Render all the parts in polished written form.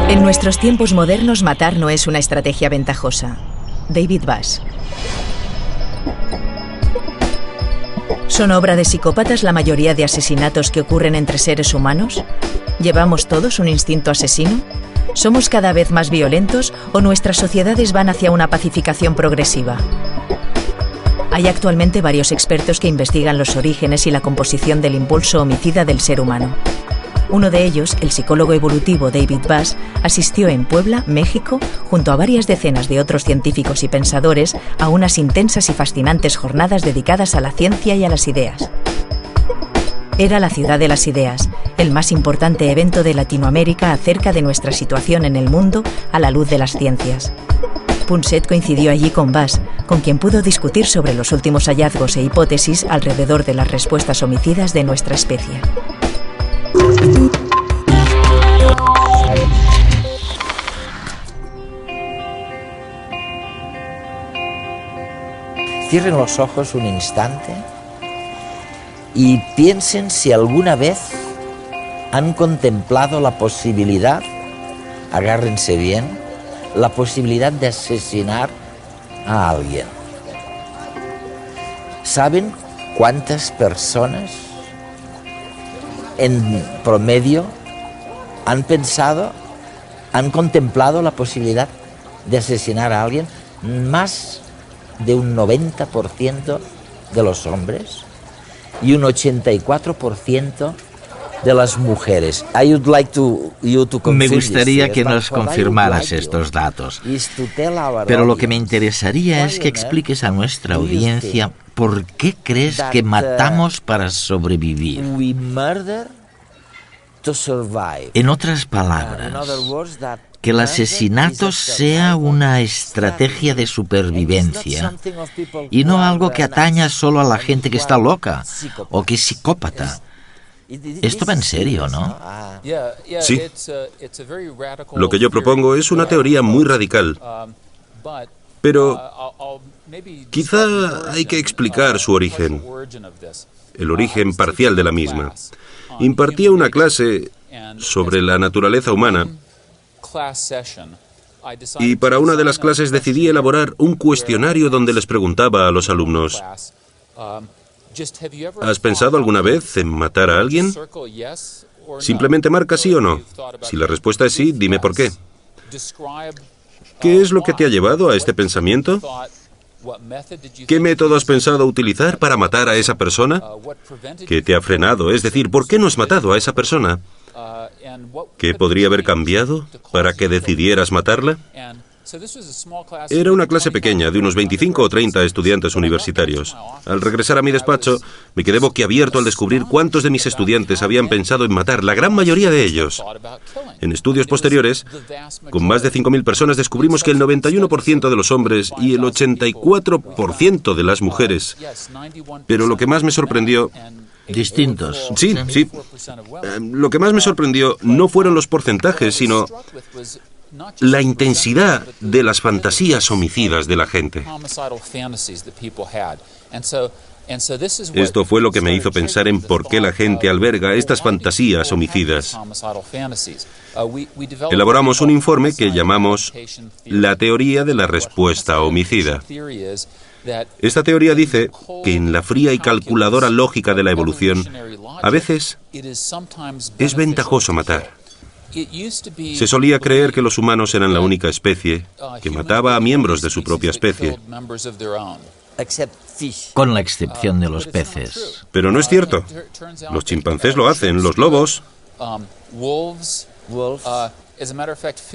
En nuestros tiempos modernos, matar no es una estrategia ventajosa. David Buss. ¿Son obra de psicópatas la mayoría de asesinatos que ocurren entre seres humanos? ¿Llevamos todos un instinto asesino? ¿Somos cada vez más violentos o nuestras sociedades van hacia una pacificación progresiva? Hay actualmente varios expertos que investigan los orígenes y la composición del impulso homicida del ser humano. Uno de ellos, el psicólogo evolutivo David Buss, asistió en Puebla, México, junto a varias decenas de otros científicos y pensadores, a unas intensas y fascinantes jornadas dedicadas a la ciencia y a las ideas. Era la Ciudad de las Ideas, el más importante evento de Latinoamérica acerca de nuestra situación en el mundo a la luz de las ciencias. Punset coincidió allí con Buss, con quien pudo discutir sobre los últimos hallazgos e hipótesis alrededor de las respuestas homicidas de nuestra especie. Cierren los ojos un instante y piensen si alguna vez han contemplado la posibilidad, agárrense bien, la posibilidad de asesinar a alguien. ¿Saben cuántas personas en promedio han contemplado la posibilidad de asesinar a alguien? Más de un 90% de los hombres y un 84% de las mujeres. Me gustaría que nos confirmaras estos datos. Pero lo que me interesaría es que expliques a nuestra audiencia por qué crees que matamos para sobrevivir. En otras palabras, que el asesinato sea una estrategia de supervivencia y no algo que ataña solo a la gente que está loca o que es psicópata. Esto va en serio, ¿no? Sí. Lo que yo propongo es una teoría muy radical. Pero quizá hay que explicar su origen, el origen parcial de la misma. Impartía una clase sobre la naturaleza humana y para una de las clases decidí elaborar un cuestionario donde les preguntaba a los alumnos: ¿has pensado alguna vez en matar a alguien? Simplemente marca sí o no. Si la respuesta es sí, dime por qué. ¿Qué es lo que te ha llevado a este pensamiento? ¿Qué método has pensado utilizar para matar a esa persona? ¿Qué te ha frenado? Es decir, ¿por qué no has matado a esa persona? ¿Qué podría haber cambiado para que decidieras matarla? Era una clase pequeña, de unos 25 o 30 estudiantes universitarios. Al regresar a mi despacho, me quedé boquiabierto al descubrir cuántos de mis estudiantes habían pensado en matar, la gran mayoría de ellos. En estudios posteriores, con más de 5.000 personas, descubrimos que el 91% de los hombres y el 84% de las mujeres. Pero lo que más me sorprendió... Distintos. Sí. Lo que más me sorprendió no fueron los porcentajes, sino la intensidad de las fantasías homicidas de la gente. Esto fue lo que me hizo pensar en por qué la gente alberga estas fantasías homicidas. Elaboramos un informe que llamamos la teoría de la respuesta homicida. Esta teoría dice que en la fría y calculadora lógica de la evolución, a veces es ventajoso matar. Se solía creer que los humanos eran la única especie que mataba a miembros de su propia especie. Con la excepción de los peces. Pero no es cierto. Los chimpancés lo hacen, los lobos.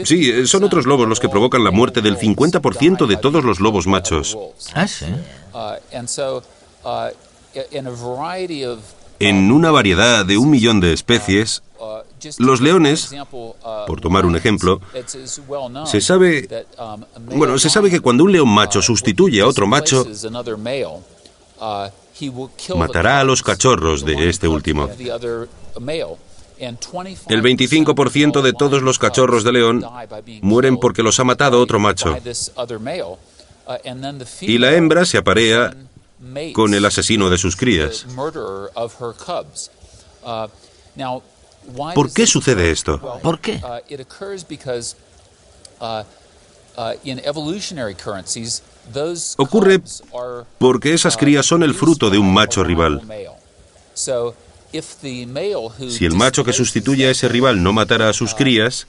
Sí, son otros lobos los que provocan la muerte del 50% de todos los lobos machos. Ah, sí. En una variedad de 1 millón de especies, los leones, por tomar un ejemplo, se sabe que cuando un león macho sustituye a otro macho, matará a los cachorros de este último. El 25% de todos los cachorros de león mueren porque los ha matado otro macho. Y la hembra se aparea con el asesino de sus crías. ¿Por qué sucede esto? ¿Por qué? Ocurre porque esas crías son el fruto de un macho rival. Si el macho que sustituye a ese rival no matara a sus crías,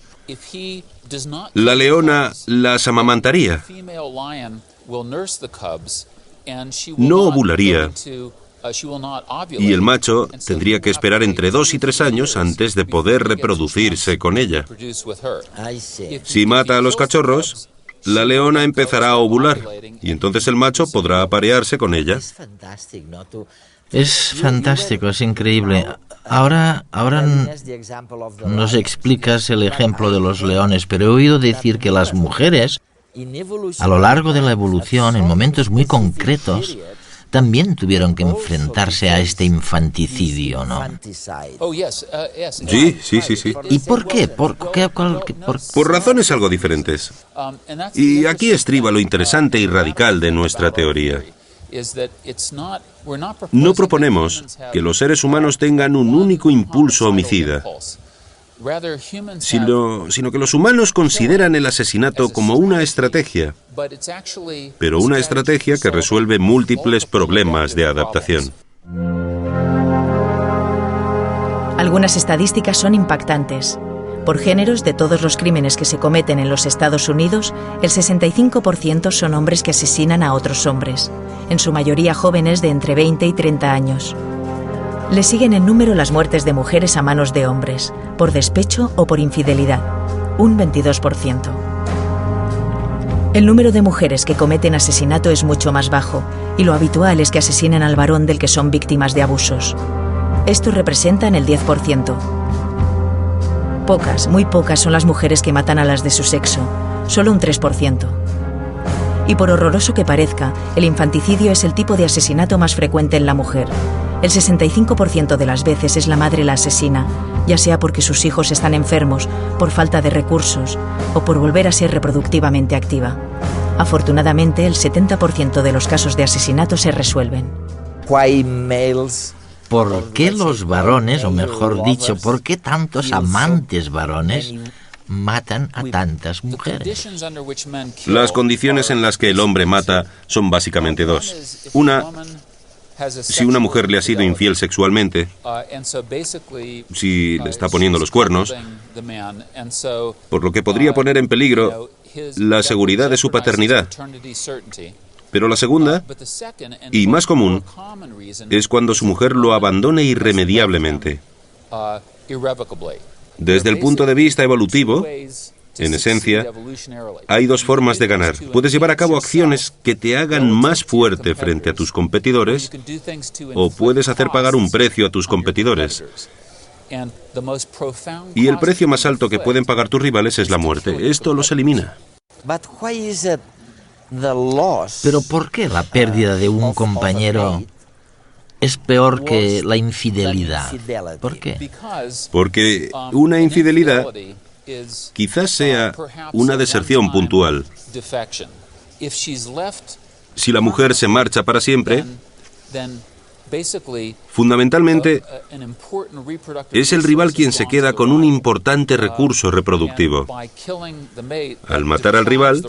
la leona las amamantaría. No ovularía. Y el macho tendría que esperar entre 2 y 3 años antes de poder reproducirse con ella. Si mata a los cachorros, la leona empezará a ovular y entonces el macho podrá aparearse con ella. Es fantástico, es increíble. Ahora nos explicas el ejemplo de los leones, pero he oído decir que las mujeres, a lo largo de la evolución, en momentos muy concretos, también tuvieron que enfrentarse a este infanticidio, ¿no? Sí. ¿Y por qué? ¿Por razones algo diferentes. Y aquí estriba lo interesante y radical de nuestra teoría. No proponemos que los seres humanos tengan un único impulso homicida, sino que los humanos consideran el asesinato como una estrategia, pero una estrategia que resuelve múltiples problemas de adaptación. Algunas estadísticas son impactantes. Por géneros, de todos los crímenes que se cometen en los Estados Unidos, el 65% son hombres que asesinan a otros hombres, en su mayoría jóvenes de entre 20 y 30 años. Le siguen en número las muertes de mujeres a manos de hombres, por despecho o por infidelidad, un 22%. El número de mujeres que cometen asesinato es mucho más bajo, y lo habitual es que asesinen al varón del que son víctimas de abusos. Estos representan el 10%. Pocas, muy pocas son las mujeres que matan a las de su sexo, solo un 3%. Y por horroroso que parezca, el infanticidio es el tipo de asesinato más frecuente en la mujer. El 65% de las veces es la madre la asesina, ya sea porque sus hijos están enfermos, por falta de recursos o por volver a ser reproductivamente activa. Afortunadamente, el 70% de los casos de asesinato se resuelven. ¿Por qué los varones, o mejor dicho, por qué tantos amantes varones matan a tantas mujeres? Las condiciones en las que el hombre mata son básicamente dos. Una, si una mujer le ha sido infiel sexualmente, si le está poniendo los cuernos, por lo que podría poner en peligro la seguridad de su paternidad. Pero la segunda, y más común, es cuando su mujer lo abandone irremediablemente. Desde el punto de vista evolutivo, en esencia, hay dos formas de ganar. Puedes llevar a cabo acciones que te hagan más fuerte frente a tus competidores, o puedes hacer pagar un precio a tus competidores. Y el precio más alto que pueden pagar tus rivales es la muerte. Esto los elimina. Pero ¿por qué la pérdida de un compañero es peor que la infidelidad? ¿Por qué? Porque una infidelidad quizás sea una deserción puntual. Si la mujer se marcha para siempre, fundamentalmente es el rival quien se queda con un importante recurso reproductivo. Al matar al rival,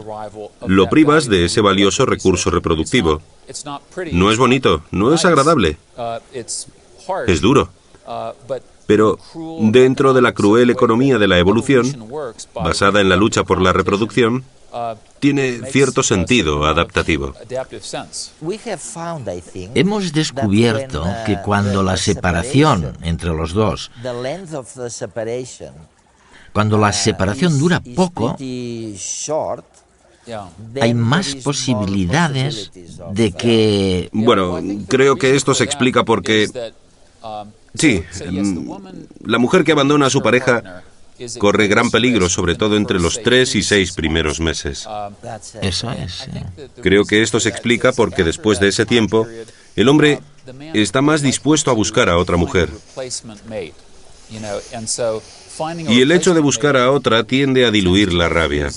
lo privas de ese valioso recurso reproductivo. No es bonito, no es agradable, es duro. Pero dentro de la cruel economía de la evolución, basada en la lucha por la reproducción, tiene cierto sentido adaptativo. Hemos descubierto que cuando la separación entre los dos, cuando la separación dura poco, hay más posibilidades de que... Bueno, creo que esto se explica porque... Sí, la mujer que abandona a su pareja corre gran peligro, sobre todo entre los 3 y 6 primeros meses. Eso es. Sí. Creo que esto se explica porque después de ese tiempo, el hombre está más dispuesto a buscar a otra mujer. Y el hecho de buscar a otra tiende a diluir la rabia.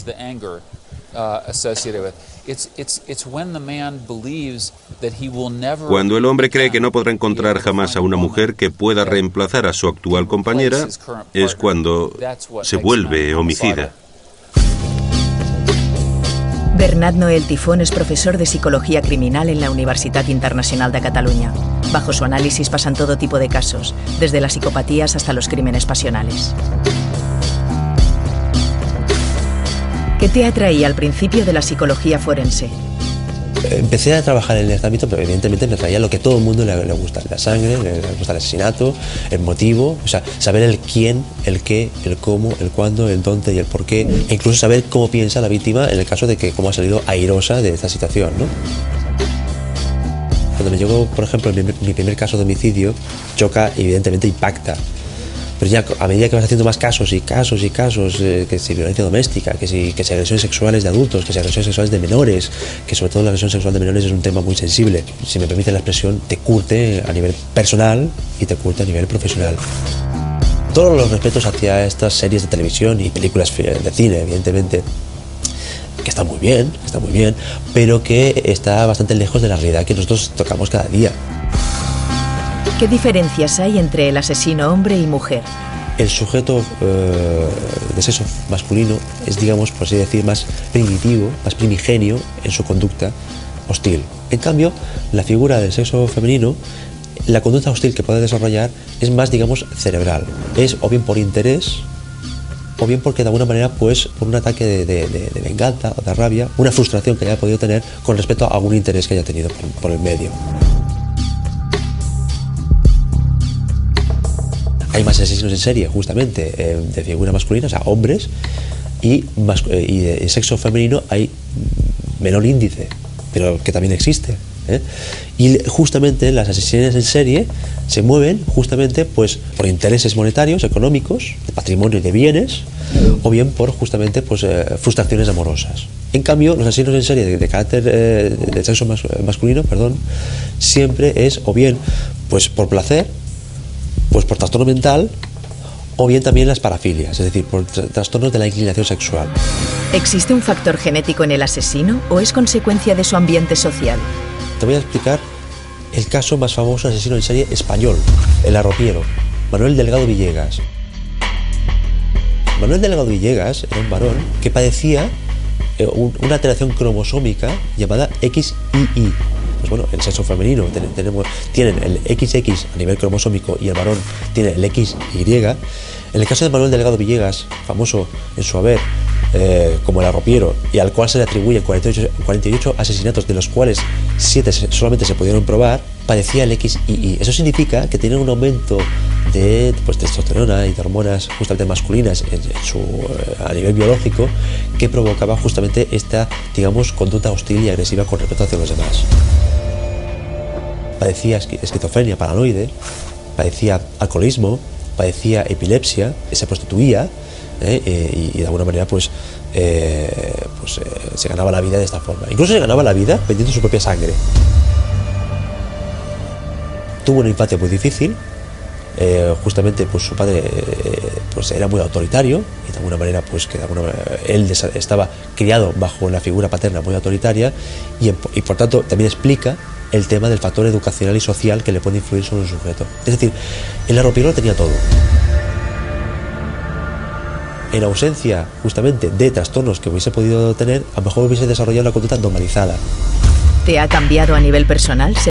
Cuando el hombre cree que no podrá encontrar jamás a una mujer que pueda reemplazar a su actual compañera, es cuando se vuelve homicida. Bernat Noel Tifón es profesor de Psicología Criminal en la Universitat Internacional de Catalunya. Bajo su análisis pasan todo tipo de casos, desde las psicopatías hasta los crímenes pasionales. ¿Qué te atraía al principio de la psicología forense? Empecé a trabajar en este ámbito, pero evidentemente me traía lo que a todo el mundo le gusta: la sangre, le gusta el asesinato, el motivo, o sea, saber el quién, el qué, el cómo, el cuándo, el dónde y el por qué, e incluso saber cómo piensa la víctima en el caso de que cómo ha salido airosa de esta situación, ¿no? Cuando me llegó, por ejemplo, mi primer caso de homicidio, choca, evidentemente impacta. Pero ya a medida que vas haciendo más casos y casos y casos, que si violencia doméstica, que si agresiones sexuales de adultos, que si agresiones sexuales de menores, que sobre todo la agresión sexual de menores es un tema muy sensible, si me permite la expresión, te curte a nivel personal y te curte a nivel profesional. Todos los respetos hacia estas series de televisión y películas de cine, evidentemente, que está muy bien, pero que está bastante lejos de la realidad que nosotros tocamos cada día. ¿Qué diferencias hay entre el asesino hombre y mujer? El sujeto de sexo masculino es, digamos, por así decir, más primitivo, más primigenio en su conducta hostil. En cambio, la figura del sexo femenino, la conducta hostil que puede desarrollar es más, digamos, cerebral. Es o bien por interés, o bien porque de alguna manera, pues, por un ataque de venganza o de rabia, una frustración que haya podido tener con respecto a algún interés que haya tenido por el medio. Hay más asesinos en serie, justamente, de figura masculina, o sea, hombres, y de sexo femenino hay menor índice, pero que también existe, ¿eh? Y justamente las asesinas en serie se mueven justamente, pues, por intereses monetarios, económicos, de patrimonio y de bienes, o bien por justamente, pues, frustraciones amorosas. En cambio, los asesinos en serie de carácter de sexo masculino, siempre es o bien, pues, por placer, pues por trastorno mental, o bien también las parafilias, es decir, por trastornos de la inclinación sexual. ¿Existe un factor genético en el asesino o es consecuencia de su ambiente social? Te voy a explicar el caso más famoso de asesino en serie español, el arropiero, Manuel Delgado Villegas. Manuel Delgado Villegas era un varón que padecía una alteración cromosómica llamada XII. Pues bueno, el sexo femenino tienen el XX a nivel cromosómico y el varón tiene el XY. En el caso de Manuel Delgado Villegas, famoso en su haber como el arropiero, y al cual se le atribuyen 48 asesinatos, de los cuales 7 solamente se pudieron probar, padecía el XII. Eso significa que tiene un aumento de, pues, testosterona y de hormonas justamente masculinas a nivel biológico, que provocaba justamente esta, digamos, conducta hostil y agresiva con respecto hacia los demás. Padecía esquizofrenia paranoide, padecía alcoholismo, padecía epilepsia, se prostituía, y de alguna manera se ganaba la vida de esta forma. Incluso se ganaba la vida vendiendo su propia sangre. Tuvo una infancia muy difícil. Justamente, pues, su padre pues era muy autoritario, y de alguna manera, pues, él estaba criado bajo la figura paterna muy autoritaria, y por tanto también explica el tema del factor educacional y social que le puede influir sobre el sujeto. Es decir, el arropiero lo tenía todo. En ausencia justamente de trastornos que hubiese podido tener, a lo mejor hubiese desarrollado una conducta normalizada. ¿Te ha cambiado a nivel personal